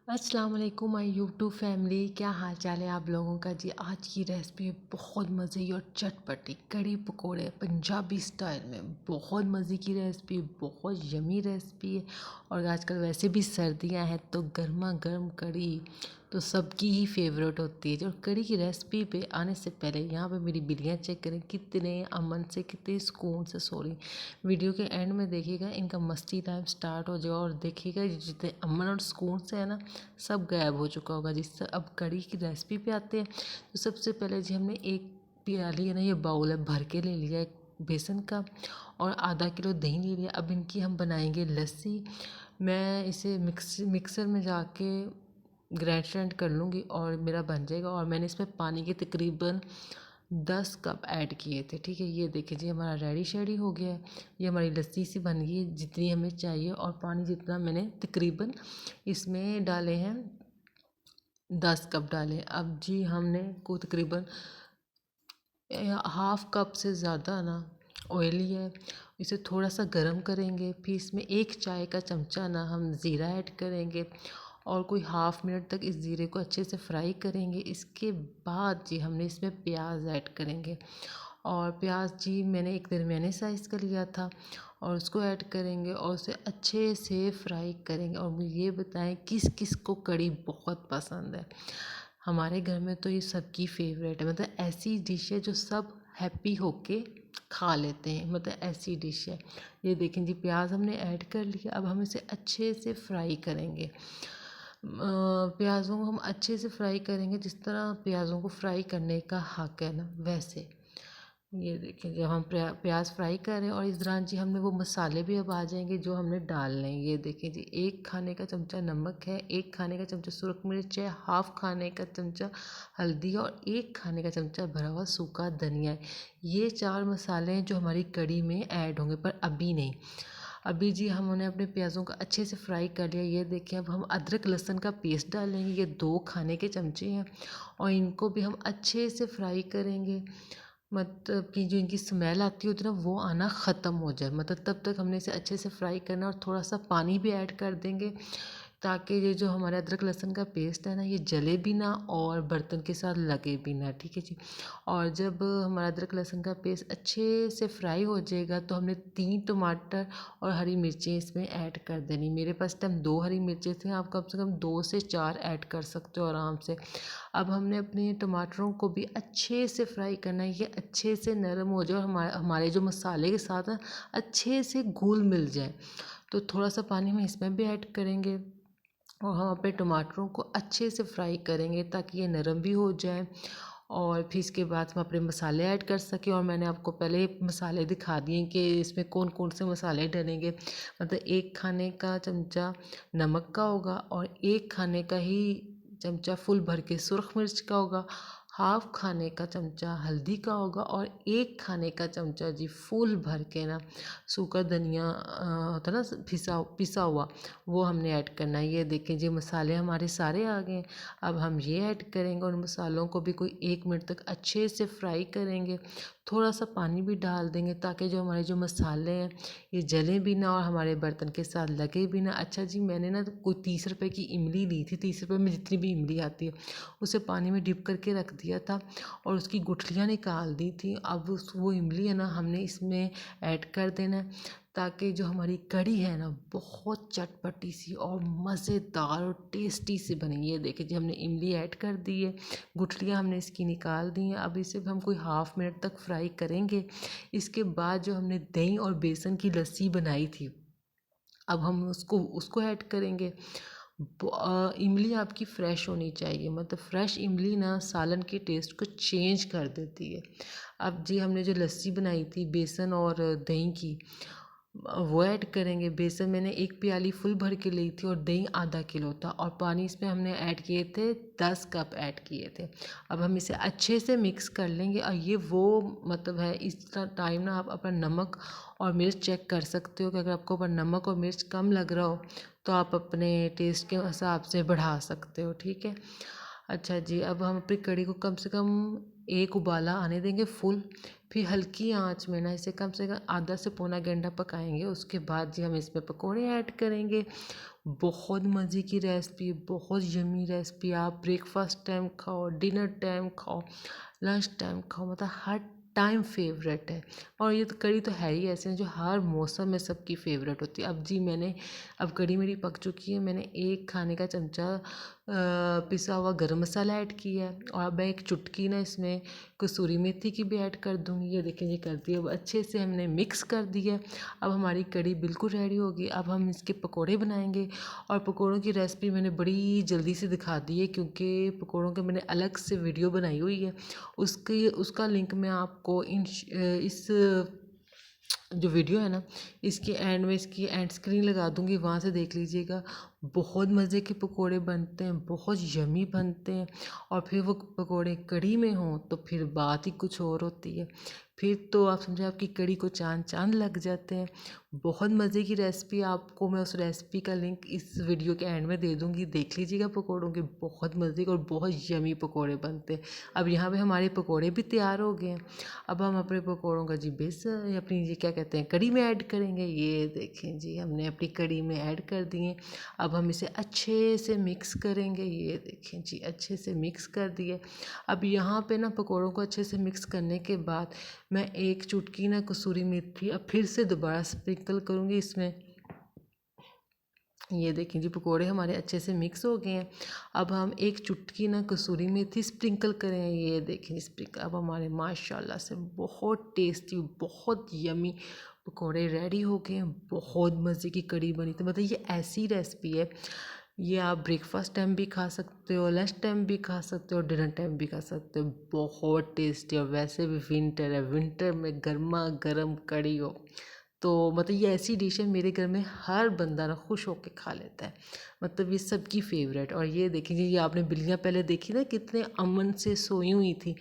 अस्सलाम वालेकुम my YouTube family. क्या हाल चाल है आप लोगों का जी। आज की रेसिपी बहुत मज़े की और चटपटी कड़ी पकोड़े पंजाबी स्टाइल में। बहुत मज़े की रेसिपी, बहुत यमी रेसिपी है। और आजकल वैसे भी सर्दियां हैं तो गर्मा गर्म कड़ी तो सबकी ही फेवरेट होती है। जो कड़ी की रेसिपी पे आने से पहले यहाँ पे मेरी बिल्लियाँ चेक करें कितने अमन से, कितने सुकून से सो रही। वीडियो के एंड में देखिएगा इनका मस्ती टाइम स्टार्ट हो जाएगा और देखिएगा जितने अमन और सुकून से है ना, सब गायब हो चुका होगा। जिससे अब कड़ी की रेसिपी पे आते हैं। तो सबसे पहले जी हमने एक प्याली है ना, ये बाउल है भर के ले लिया एक बेसन का, और आधा किलो दही ले लिया। अब इनकी हम बनाएंगे लस्सी। मैं इसे मिक्सर में जाके ग्राइंड कर लूँगी और मेरा बन जाएगा। और मैंने इसमें पानी के तकरीबन 10 कप ऐड किए थे। ठीक है, ये देखिए जी हमारा रेडी शेडी हो गया है। ये हमारी लस्सी सी बन गई है जितनी हमें चाहिए, और पानी जितना मैंने तकरीबन इसमें डाले हैं 10 कप डाले। अब जी हमने को तकरीबन हाफ कप से ज़्यादा ना ऑयल लिया है। इसे थोड़ा सा गर्म करेंगे, फिर इसमें एक चाय का चमचा ना हम ज़ीरा ऐड करेंगे और कोई हाफ मिनट तक इस ज़ीरे को अच्छे से फ्राई करेंगे। इसके बाद जी हमने इसमें प्याज ऐड करेंगे, और प्याज जी मैंने एक दरमियाने साइज़ का लिया था, और उसको ऐड करेंगे और उसे अच्छे से फ्राई करेंगे। और मुझे ये बताएं किस किस को कड़ी बहुत पसंद है। हमारे घर में तो ये सबकी फेवरेट है। मतलब ऐसी डिश है जो सब हैप्पी होके खा लेते हैं। मतलब ऐसी डिश है। ये देखें जी प्याज हमने ऐड कर लिया। अब हम इसे अच्छे से फ्राई करेंगे। प्याज़ों को हम अच्छे से फ्राई करेंगे जिस तरह प्याज़ों को फ्राई करने का हक है ना, वैसे। ये देखिए जब हम प्याज फ्राई कर रहे हैं, और इस दौरान जी हमने वो मसाले भी अब आ जाएंगे जो हमने डालने हैं। ये देखिए जी, एक खाने का चमचा नमक है, एक खाने का चमचा सुरख मिर्च है, हाफ खाने का चमचा हल्दी, और एक खाने का चमचा भरा हुआ सूखा धनिया है। ये 4 मसाले हैं जो हमारी कड़ी में ऐड होंगे, पर अभी नहीं। अभी जी हमने अपने प्याज़ों को अच्छे से फ्राई कर लिया। ये देखिए अब हम अदरक लहसुन का पेस्ट डालेंगे। ये 2 खाने के चमचे हैं, और इनको भी हम अच्छे से फ्राई करेंगे। मतलब कि जो इनकी स्मेल आती होती है ना, वो आना ख़त्म हो जाए। मतलब तब तक हमने इसे अच्छे से फ्राई करना है, और थोड़ा सा पानी भी ऐड कर देंगे ताकि ये जो हमारा अदरक लहसुन का पेस्ट है ना, ये जले भी ना और बर्तन के साथ लगे भी ना। ठीक है जी। और जब हमारा अदरक लहसुन का पेस्ट अच्छे से फ्राई हो जाएगा तो हमने 3 टमाटर और हरी मिर्चें इसमें ऐड कर देनी। मेरे पास टाइम 2 हरी मिर्चें थी, आप कम से कम 2 से 4 ऐड कर सकते हो आराम से। अब हमने अपने टमाटरों को भी अच्छे से फ्राई करना है। ये अच्छे से नरम हो जाए और हमारे जो मसाले के साथ ना अच्छे से घुल मिल जाए। तो थोड़ा सा पानी हम इसमें भी ऐड करेंगे, और हम अपने टमाटरों को अच्छे से फ्राई करेंगे ताकि ये नरम भी हो जाए। और फिर इसके बाद हम अपने मसाले ऐड कर सकें। और मैंने आपको पहले ही मसाले दिखा दिए कि इसमें कौन कौन से मसाले डलेंगे। मतलब एक खाने का चमचा नमक का होगा, और एक खाने का ही चमचा फुल भर के सुरख मिर्च का होगा, हाफ खाने का चमचा हल्दी का होगा, और एक खाने का चमचा जी फुल भर के ना सूखा धनिया होता है ना, पिसा पिसा हुआ, वो हमने ऐड करना है। ये देखें जी मसाले हमारे सारे आ गए। अब हम ये ऐड करेंगे, और मसालों को भी कोई 1 मिनट तक अच्छे से फ्राई करेंगे। थोड़ा सा पानी भी डाल देंगे ताकि जो हमारे जो मसाले हैं ये जलें भी ना और हमारे बर्तन के साथ लगे भी ना। अच्छा जी, मैंने ना कोई 30 रुपए की इमली ली थी। 30 रुपए में जितनी भी इमली आती है उसे पानी में डिप करके रख दिया था, और उसकी गुठलियाँ निकाल दी थी। अब वो इमली है ना हमने इसमें ऐड कर देना है, ताकि जो हमारी कड़ी है ना बहुत चटपटी सी और मज़ेदार और टेस्टी सी बनी। ये देखिए जी हमने इमली ऐड कर दी है, गुठलियाँ हमने इसकी निकाल दी हैं। अब इसे हम कोई हाफ मिनट तक फ्राई करेंगे। इसके बाद जो हमने दही और बेसन की लस्सी बनाई थी, अब हम उसको उसको ऐड करेंगे। इमली आपकी फ़्रेश होनी चाहिए। मतलब फ़्रेश इमली ना सालन के टेस्ट को चेंज कर देती है। अब जी हमने जो लस्सी बनाई थी बेसन और दही की, वो ऐड करेंगे। बेसन मैंने 1 प्याली फुल भर के ली थी, और दही आधा किलो था, और पानी इसमें हमने ऐड किए थे 10 कप ऐड किए थे। अब हम इसे अच्छे से मिक्स कर लेंगे। और ये वो मतलब है, इस टाइम ना आप अपना नमक और मिर्च चेक कर सकते हो कि अगर आपको ऊपर नमक और मिर्च कम लग रहा हो तो आप अपने टेस्ट के हिसाब से बढ़ा सकते हो। ठीक है। अच्छा जी, अब हम अपनी कढ़ी को कम से कम 1 उबाला आने देंगे फुल। फिर हल्की आंच में ना इसे कम से कम आधा से पौना घंटा पकाएंगे। उसके बाद जी हम इसमें पकोड़े ऐड करेंगे। बहुत मज़े की रेसिपी, बहुत यम्मी रेसिपी। आप ब्रेकफास्ट टाइम खाओ, डिनर टाइम खाओ, लंच टाइम खाओ, मतलब हर टाइम फेवरेट है। और ये तो कढ़ी तो है ही ऐसे हैं जो हर मौसम में सबकी फेवरेट होती है। अब कढ़ी मेरी पक चुकी है, मैंने एक खाने का चमचा पिसा हुआ गरम मसाला ऐड किया है, और अब मैं एक चुटकी ना इसमें कसूरी मेथी की भी ऐड कर दूँगी। ये देखें, ये कर दिया। अब अच्छे से हमने मिक्स कर दिया। अब हमारी कढ़ी बिल्कुल रेडी होगी। अब हम इसके पकौड़े बनाएंगे, और पकौड़ों की रेसिपी मैंने बड़ी जल्दी से दिखा दी है, क्योंकि पकौड़ों के मैंने अलग से वीडियो बनाई हुई है। उसका लिंक मैं आपको इस जो वीडियो है ना, इसके एंड में इसकी एंड स्क्रीन लगा दूँगी, वहाँ से देख लीजिएगा। बहुत मज़े के पकोड़े बनते हैं, बहुत यम्मी बनते हैं। और फिर वो पकोड़े कढ़ी में हों तो फिर बात ही कुछ और होती है। फिर तो आप समझे आपकी कढ़ी को चाँद चाँद लग जाते हैं। बहुत मज़े की रेसिपी, आपको मैं उस रेसिपी का लिंक इस वीडियो के एंड में दे दूँगी, देख लीजिएगा पकोड़ों के। बहुत मज़े के और बहुत यम्मी पकोड़े बनते हैं। अब यहाँ पे हमारे पकोड़े भी तैयार हो गए हैं। अब हम अपने पकौड़ों का जी बेसन अपनी ये क्या कहते हैं कढ़ी में ऐड करेंगे। ये देखें जी, हमने अपनी कढ़ी में ऐड कर दिए। अब हम इसे अच्छे से मिक्स करेंगे। ये देखें जी, अच्छे से मिक्स कर दिए। अब यहाँ पे ना पकौड़ों को अच्छे से मिक्स करने के बाद मैं एक चुटकी ना कसूरी मेथी अब फिर से दोबारा स्प्रिंकल करूँगी इसमें। ये देखें जी, पकोड़े हमारे अच्छे से मिक्स हो गए हैं। अब हम एक चुटकी ना कसूरी मेथी स्प्रिंकल करें। ये देखें स्प्रिंकल। अब हमारे माशाल्लाह से बहुत टेस्टी, बहुत यमी पकोड़े रेडी हो गए हैं। बहुत मज़े की कढ़ी बनी थी। मतलब ये ऐसी रेसिपी है, ये आप ब्रेकफास्ट टाइम भी खा सकते हो, लंच टाइम भी खा सकते हो, डिनर टाइम भी खा सकते हो। बहुत टेस्टी। और वैसे भी विंटर है, विंटर में गर्मा गर्म कढ़ी हो तो मतलब ये ऐसी डिश है, मेरे घर में हर बंदा ना खुश होके खा लेता है। मतलब ये सबकी फेवरेट। और ये देखिए, ये आपने बिल्लियाँ पहले देखी ना कितने अमन से सोई हुई थी।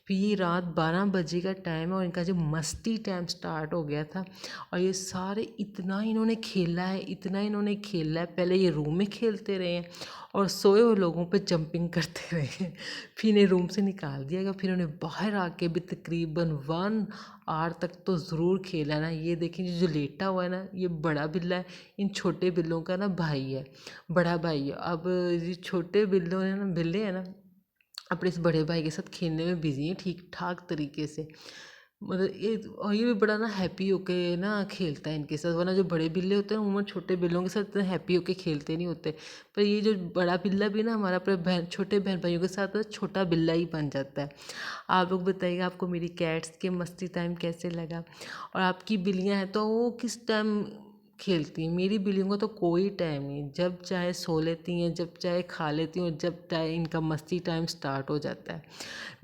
फिर ये रात 12 बजे का टाइम है और इनका जो मस्ती टाइम स्टार्ट हो गया था। और ये सारे इतना इन्होंने खेला है, इतना इन्होंने खेला है। पहले ये रूम में खेलते रहे हैं और सोए हुए लोगों पे जंपिंग करते रहे हैं। फिर इन्हें रूम से निकाल दिया गया। फिर उन्हें बाहर आके भी तकरीबन 1 आवर तक तो ज़रूर खेला ना। ये देखें, जो लेटा हुआ है ना, ये बड़ा बिल्ला है। इन छोटे बिल्लों का ना भाई है, बड़ा भाई है। अब ये छोटे बिल्लों है ना, बिल्ले हैं ना, अपने इस बड़े भाई के साथ खेलने में बिजी हैं ठीक ठाक तरीके से। मतलब ये, और ये भी बड़ा ना हैप्पी होके ना खेलता है इनके साथ। वरना जो बड़े बिल्ले होते हैं उमर छोटे बिल्लों के साथ इतना हैप्पी होके खेलते नहीं होते। पर ये जो बड़ा बिल्ला भी ना हमारा अपने छोटे बहन भाइयों के साथ छोटा बिल्ला ही बन जाता है। आप लोग बताइएगा आपको मेरी कैट्स के मस्ती टाइम कैसे लगा, और आपकी बिल्लियाँ हैं तो वो किस टाइम खेलती हैं। मेरी बिल्लियों का तो कोई टाइम नहीं, जब चाहे सो लेती हैं, जब चाहे खा लेती हैं, और जब चाहे इनका मस्ती टाइम स्टार्ट हो जाता है।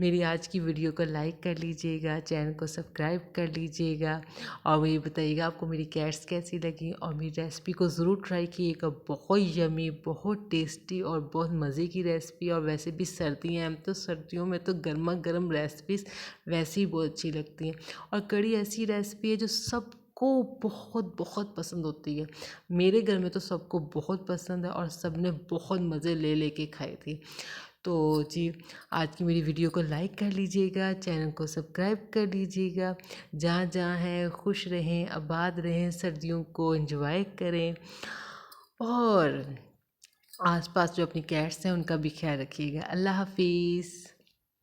मेरी आज की वीडियो को लाइक कर लीजिएगा, चैनल को सब्सक्राइब कर लीजिएगा, और मुझे बताइएगा आपको मेरी कैट्स कैसी लगी। और मेरी रेसिपी को ज़रूर ट्राई कीजिएगा। बहुत यमी, बहुत टेस्टी और बहुत मज़े की रेसिपी। और वैसे भी सर्दियाँ हैं तो सर्दियों में तो गर्मा गर्म रेसिपीज़ वैसे ही बहुत अच्छी लगती हैं। और कढ़ी ऐसी रेसिपी है जो सबको बहुत बहुत पसंद होती है। मेरे घर में तो सबको बहुत पसंद है और सब ने बहुत मज़े ले लेके खाई थी। तो जी, आज की मेरी वीडियो को लाइक कर लीजिएगा, चैनल को सब्सक्राइब कर लीजिएगा। जहाँ जहाँ हैं खुश रहें, आबाद रहें, सर्दियों को एंजॉय करें, और आसपास जो अपनी कैट्स हैं उनका भी ख्याल रखिएगा। अल्लाह हाफिज़।